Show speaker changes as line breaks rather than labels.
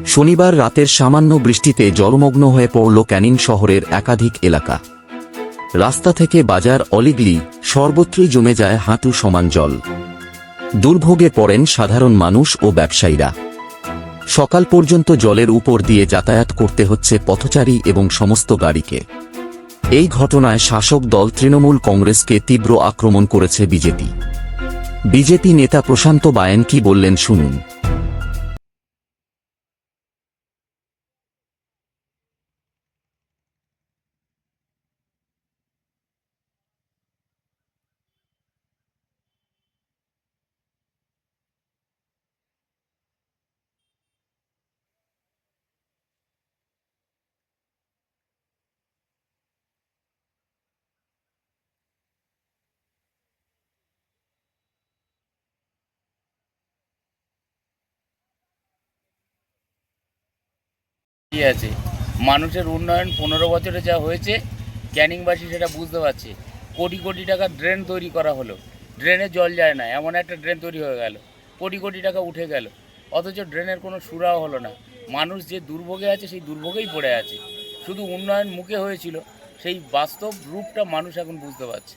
শনিবার রাতের সামান্য বৃষ্টিতে জলমগ্ন হয়ে পড়ল ক্যানিং শহরের একাধিক এলাকা। রাস্তা থেকে বাজার অলিগলি সর্বত্রই জমে যায় হাঁটু সমান জল। দুর্ভোগে পড়েন সাধারণ মানুষ ও ব্যবসায়ীরা। সকাল পর্যন্ত জলের উপর দিয়ে যাতায়াত করতে হচ্ছে পথচারী এবং সমস্ত গাড়িকে। এই ঘটনায় শাসক দল তৃণমূল কংগ্রেসকে তীব্র আক্রমণ করেছে বিজেপি নেতা প্রশান্ত বায়েন কি বললেন শুনুন।
ঠিক আছে, মানুষের উন্নয়ন 15 বছরে যা হয়েছে ক্যানিংবাসী সেটা বুঝতে পারছে। কোটি কোটি টাকা ড্রেন তৈরি করা হলো, ড্রেনে জল যায় না, এমন একটা ড্রেন তৈরি হয়ে গেল, কোটি কোটি টাকা উঠে গেল, অথচ ড্রেনের কোনো সুরাও হলো না। মানুষ যে দুর্ভোগে আছে সেই দুর্ভোগেই পড়ে আছে। শুধু উন্নয়ন মুখে হয়েছিল, সেই বাস্তব রূপটা মানুষ এখন বুঝতে পারছে।